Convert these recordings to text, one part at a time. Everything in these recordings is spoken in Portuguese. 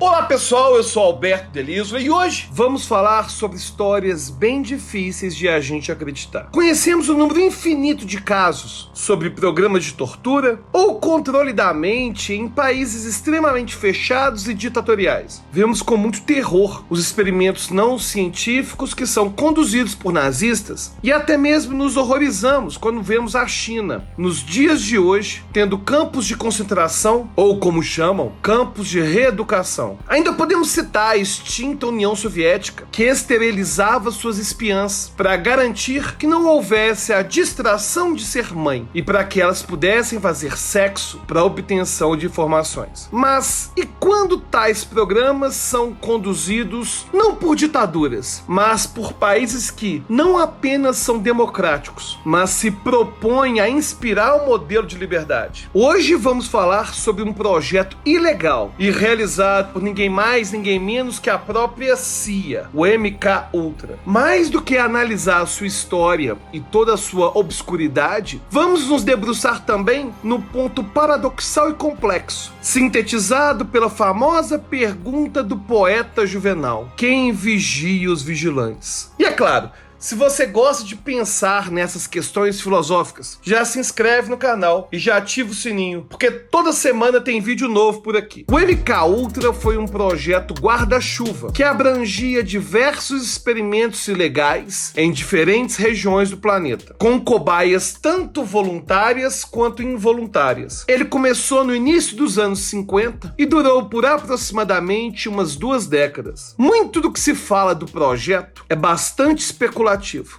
Olá pessoal, eu sou Alberto Deliso e hoje vamos falar sobre histórias bem difíceis de a gente acreditar. Conhecemos um número infinito de casos sobre programas de tortura ou controle da mente em países extremamente fechados e ditatoriais. Vemos com muito terror os experimentos não científicos que são conduzidos por nazistas e até mesmo nos horrorizamos quando vemos a China, nos dias de hoje, tendo campos de concentração ou, como chamam, campos de reeducação. Ainda podemos citar a extinta União Soviética, que esterilizava suas espiãs para garantir que não houvesse a distração de ser mãe e para que elas pudessem fazer sexo para obtenção de informações. Mas e quando tais programas são conduzidos não por ditaduras, mas por países que não apenas são democráticos, mas se propõem a inspirar o modelo de liberdade? Hoje vamos falar sobre um projeto ilegal e realizado por ninguém mais, ninguém menos que a própria CIA, o MKUltra. Mais do que analisar a sua história e toda a sua obscuridade, vamos nos debruçar também no ponto paradoxal e complexo, sintetizado pela famosa pergunta do poeta Juvenal: quem vigia os vigilantes? E é claro, se você gosta de pensar nessas questões filosóficas, já se inscreve no canal e já ativa o sininho, porque toda semana tem vídeo novo por aqui. O MKUltra foi um projeto guarda-chuva que abrangia diversos experimentos ilegais em diferentes regiões do planeta, com cobaias tanto voluntárias quanto involuntárias. Ele começou no início dos anos 50 e durou por aproximadamente umas 2 décadas. Muito do que se fala do projeto é bastante especulativo.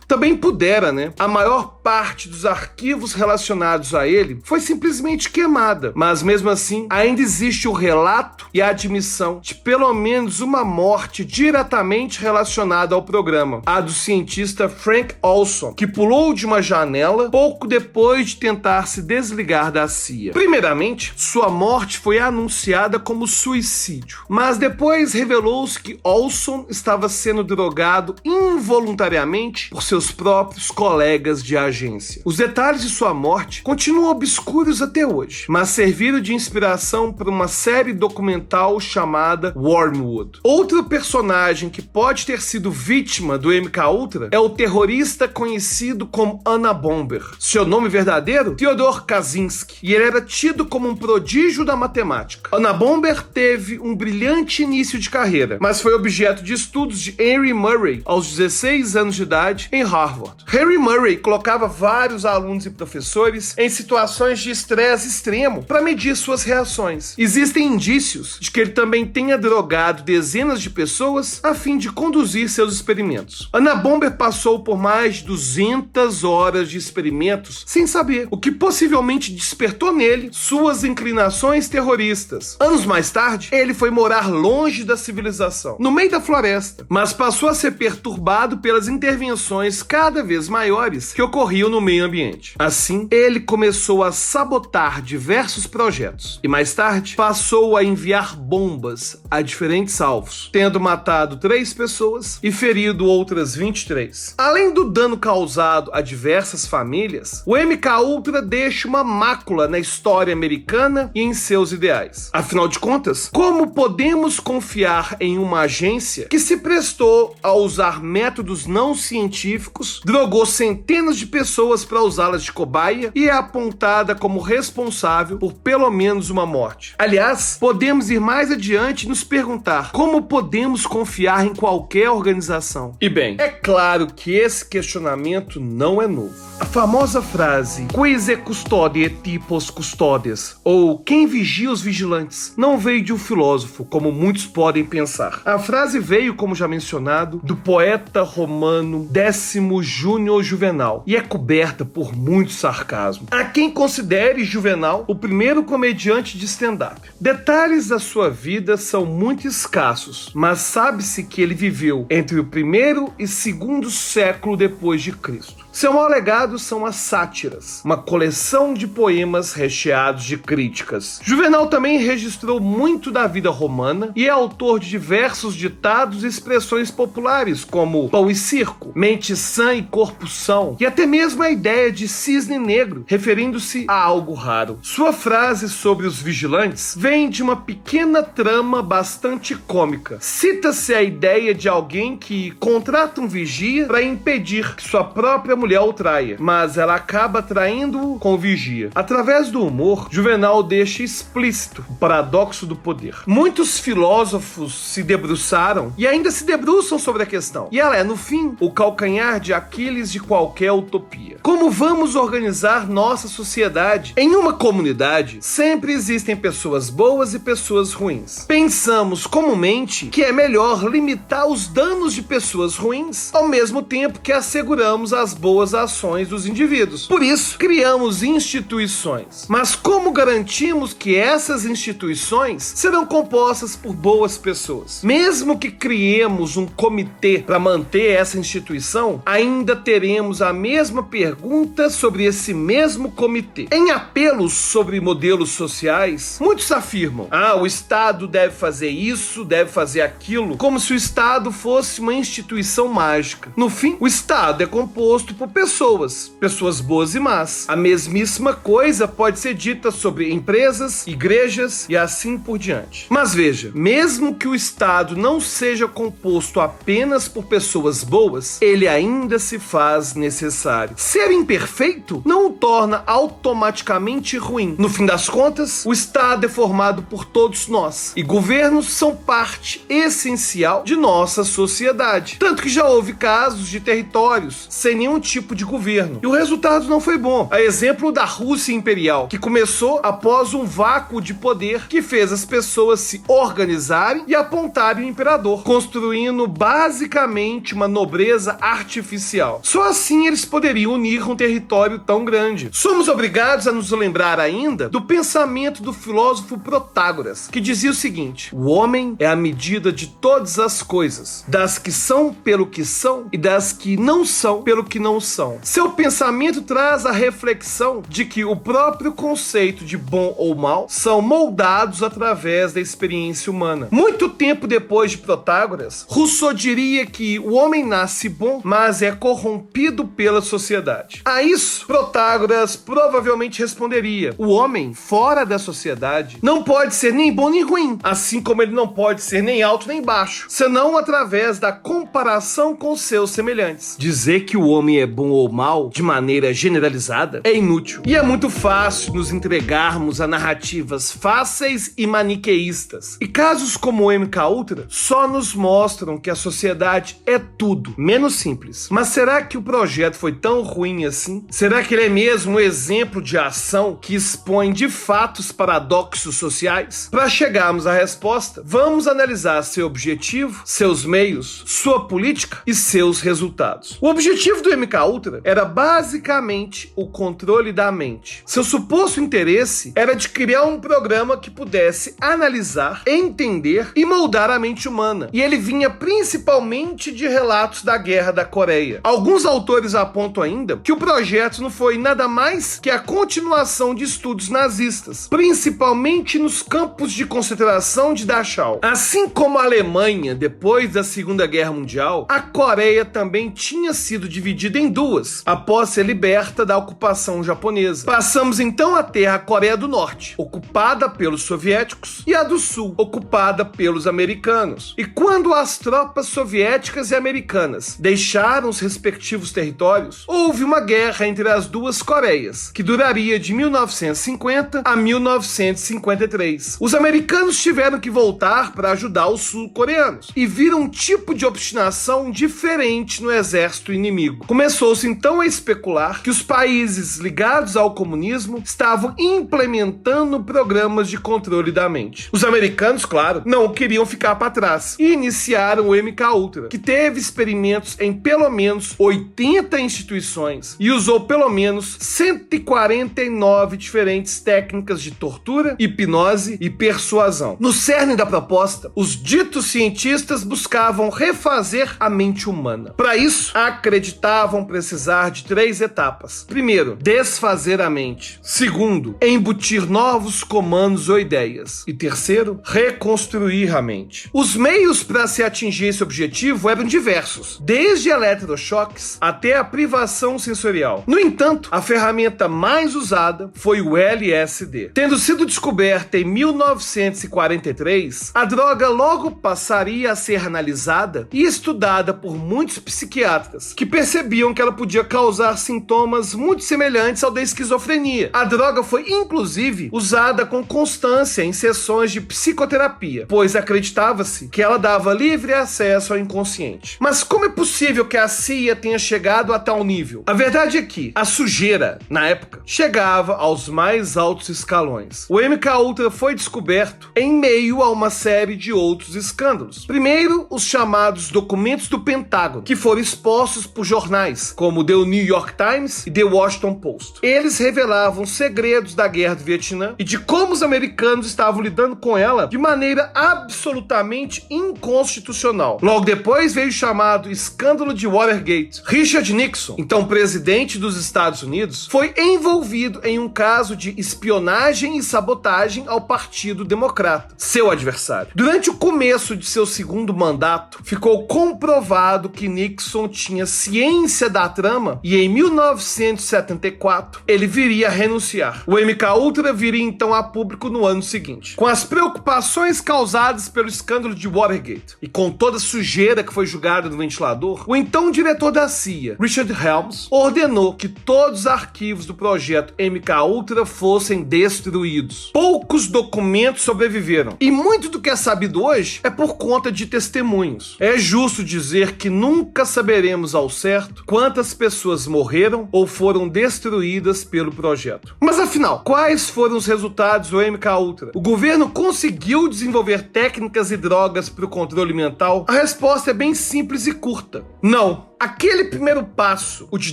Também pudera, né? A maior parte dos arquivos relacionados a ele foi simplesmente queimada, mas mesmo assim ainda existe o relato e a admissão de pelo menos uma morte diretamente relacionada ao programa, a do cientista Frank Olson, que pulou de uma janela pouco depois de tentar se desligar da CIA. Primeiramente, sua morte foi anunciada como suicídio, mas depois revelou-se que Olson estava sendo drogado involuntariamente por seus próprios colegas de agência. Os detalhes de sua morte continuam obscuros até hoje, mas serviram de inspiração para uma série documental chamada Wormwood. Outro personagem que pode ter sido vítima do MKUltra é o terrorista conhecido como Anna Bomber. Seu nome verdadeiro? Theodor Kaczynski, e ele era tido como um prodígio da matemática. Anna Bomber teve um brilhante início de carreira, mas foi objeto de estudos de Henry Murray aos 16 anos de idade em Harvard. Henry Murray colocava vários alunos e professores em situações de estresse extremo para medir suas reações. Existem indícios de que ele também tenha drogado dezenas de pessoas a fim de conduzir seus experimentos. Anna Bomber passou por mais de 200 horas de experimentos sem saber, o que possivelmente despertou nele suas inclinações terroristas. Anos mais tarde, ele foi morar longe da civilização, no meio da floresta, mas passou a ser perturbado pelas intervenções cada vez maiores que ocorriam no meio ambiente. Assim, ele começou a sabotar diversos projetos e mais tarde passou a enviar bombas a diferentes alvos, tendo matado 3 pessoas e ferido outras 23. Além do dano causado a diversas famílias, o MKUltra deixa uma mácula na história americana e em seus ideais. Afinal de contas, como podemos confiar em uma agência que se prestou a usar métodos não científicos, drogou centenas de pessoas para usá-las de cobaia e é apontada como responsável por pelo menos uma morte? Aliás, podemos ir mais adiante e nos perguntar como podemos confiar em qualquer organização. E bem, é claro que esse questionamento não é novo. A famosa frase "Quis custodiet post custodes", ou "quem vigia os vigilantes", não veio de um filósofo, como muitos podem pensar. A frase veio, como já mencionado, do poeta romano Décimo Júnior Juvenal e é coberta por muito sarcasmo. Há quem considere Juvenal o primeiro comediante de stand-up. Detalhes da sua vida são muito escassos, mas sabe-se que ele viveu entre o 1º e 2º século depois de Cristo. Seu maior legado são as sátiras, uma coleção de poemas recheados de críticas. Juvenal também registrou muito da vida romana e é autor de diversos ditados e expressões populares, como pão e circo, mente sã e corpo são, e até mesmo a ideia de cisne negro, referindo-se a algo raro. Sua frase sobre os vigilantes vem de uma pequena trama bastante cômica. Cita-se a ideia de alguém que contrata um vigia para impedir que sua própria mulher o traia, mas ela acaba traindo-o com o vigia. Através do humor, Juvenal deixa explícito o paradoxo do poder. Muitos filósofos se debruçaram e ainda se debruçam sobre a questão, e ela é, no fim, o calcanhar de Aquiles de qualquer utopia. Como vamos organizar nossa sociedade? Em uma comunidade, sempre existem pessoas boas e pessoas ruins. Pensamos comumente que é melhor limitar os danos de pessoas ruins, ao mesmo tempo que asseguramos as boas ações dos indivíduos. Por isso, criamos instituições. Mas como garantimos que essas instituições serão compostas por boas pessoas? Mesmo que criemos um comitê para manter essa instituição, ainda teremos a mesma pergunta sobre esse mesmo comitê. Em apelos sobre modelos sociais, muitos afirmam: o Estado deve fazer isso, deve fazer aquilo, como se o Estado fosse uma instituição mágica. No fim, o Estado é composto por pessoas boas e más. A mesmíssima coisa pode ser dita sobre empresas, igrejas e assim por diante. Mas veja, mesmo que o Estado não seja composto apenas por pessoas boas, ele ainda se faz necessário. Ser imperfeito não o torna automaticamente ruim. No fim das contas, o Estado é formado por todos nós, e governos são parte essencial de nossa sociedade. Tanto que já houve casos de territórios sem nenhum tipo de governo, e o resultado não foi bom. A exemplo da Rússia Imperial, que começou após um vácuo de poder que fez as pessoas se organizarem e apontarem o imperador, construindo basicamente uma nobreza artificial. Só assim eles poderiam unir um território tão grande. Somos obrigados a nos lembrar ainda do pensamento do filósofo Protágoras, que dizia o seguinte: o homem é a medida de todas as coisas, das que são pelo que são e das que não são pelo que não são. Seu pensamento traz a reflexão de que o próprio conceito de bom ou mal são moldados através da experiência humana. Muito tempo depois de Protágoras, Rousseau diria que o homem nasce bom, mas é corrompido pela sociedade. A isso, Protágoras provavelmente responderia: o homem, fora da sociedade, não pode ser nem bom nem ruim, assim como ele não pode ser nem alto nem baixo, senão através da comparação com seus semelhantes. Dizer que o homem é bom ou mal, de maneira generalizada, é inútil. E é muito fácil nos entregarmos a narrativas fáceis e maniqueístas. E casos como o MKUltra só nos mostram que a sociedade é tudo menos simples. Mas será que o projeto foi tão ruim assim? Será que ele é mesmo um exemplo de ação que expõe de fato os paradoxos sociais? Para chegarmos à resposta, vamos analisar seu objetivo, seus meios, sua política e seus resultados. O objetivo do MKUltra era basicamente o controle da mente. Seu suposto interesse era de criar um programa que pudesse analisar, entender e moldar a mente humana. E ele vinha principalmente de relatos da Guerra da Coreia. Alguns autores apontam ainda que o projeto não foi nada mais que a continuação de estudos nazistas, principalmente nos campos de concentração de Dachau. Assim como a Alemanha, depois da Segunda Guerra Mundial, a Coreia também tinha sido dividida em duas, após ser liberta da ocupação japonesa. Passamos então a ter a Coreia do Norte, ocupada pelos soviéticos, e a do Sul, ocupada pelos americanos. E quando as tropas soviéticas e americanas deixaram os respectivos territórios, houve uma guerra entre as duas Coreias, que duraria de 1950 a 1953. Os americanos tiveram que voltar para ajudar os sul-coreanos e viram um tipo de obstinação diferente no exército inimigo. Começou-se então a especular que os países ligados ao comunismo estavam implementando programas de controle da mente. Os americanos, claro, não queriam ficar para trás e iniciaram o MKUltra, que teve experimentos em pelo menos 80 instituições e usou pelo menos 149 diferentes técnicas de tortura, hipnose e persuasão. No cerne da proposta, os ditos cientistas buscavam refazer a mente humana. Para isso, acreditavam precisar de 3 etapas. Primeiro, desfazer a mente. Segundo, embutir novos comandos ou ideias. E terceiro, reconstruir a mente. Os meios para se atingir esse objetivo eram diversos, desde eletrochoques até a privação sensorial. No entanto, a ferramenta mais usada foi o LSD. Tendo sido descoberta em 1943, a droga logo passaria a ser analisada e estudada por muitos psiquiatras, que percebiam que ela podia causar sintomas muito semelhantes ao da esquizofrenia. A droga foi, inclusive, usada com constância em sessões de psicoterapia, pois acreditava-se que ela dava livre acesso ao inconsciente. Mas como é possível que a CIA tenha chegado a tal nível? A verdade é que a sujeira, na época, chegava aos mais altos escalões. O MKUltra foi descoberto em meio a uma série de outros escândalos. Primeiro, os chamados documentos do Pentágono, que foram expostos por jornais como The New York Times e The Washington Post. Eles revelavam segredos da guerra do Vietnã e de como os americanos estavam lidando com ela de maneira absolutamente inconstitucional. Logo depois veio o chamado escândalo de Watergate. Richard Nixon, então presidente dos Estados Unidos, foi envolvido em um caso de espionagem e sabotagem ao Partido Democrata, seu adversário. Durante o começo de seu segundo mandato, ficou comprovado que Nixon tinha ciência da trama e em 1974 ele viria a renunciar. O MKUltra viria então a público no ano seguinte. Com as preocupações causadas pelo escândalo de Watergate e com toda a sujeira que foi jogada no ventilador, o então diretor da CIA, Richard Helms, ordenou que todos os arquivos do projeto MKUltra fossem destruídos. Poucos documentos sobreviveram e muito do que é sabido hoje é por conta de testemunhos. É justo dizer que nunca saberemos ao certo quantas pessoas morreram ou foram destruídas pelo projeto. Mas afinal, quais foram os resultados do MKUltra? O governo conseguiu desenvolver técnicas e drogas para o controle mental? A resposta é bem simples e curta: não. Aquele primeiro passo, o de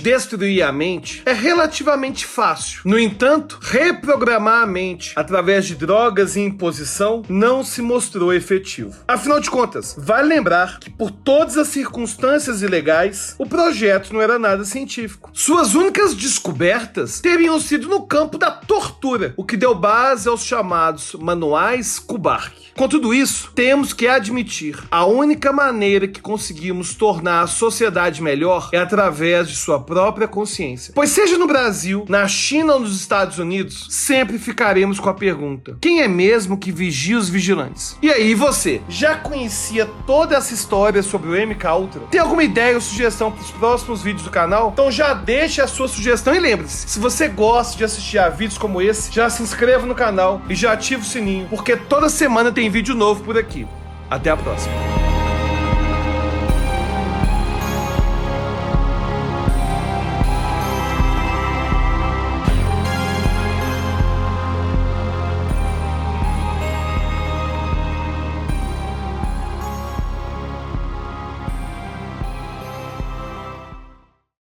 destruir a mente, é relativamente fácil. No entanto, reprogramar a mente através de drogas e imposição não se mostrou efetivo. Afinal de contas, vale lembrar que por todas as circunstâncias ilegais, o projeto não era nada científico. Suas únicas descobertas teriam sido no campo da tortura, o que deu base aos chamados manuais Kubark. Com tudo isso, temos que admitir, a única maneira que conseguimos tornar a sociedade melhor é através de sua própria consciência. Pois seja no Brasil, na China ou nos Estados Unidos, sempre ficaremos com a pergunta: quem é mesmo que vigia os vigilantes? E aí, você, já conhecia toda essa história sobre o MKUltra? Tem alguma ideia ou sugestão para os próximos vídeos do canal? Então já deixe a sua sugestão e lembre-se, se você gosta de assistir a vídeos como esse, já se inscreva no canal e já ative o sininho, porque toda semana tem vídeo novo por aqui. Até a próxima.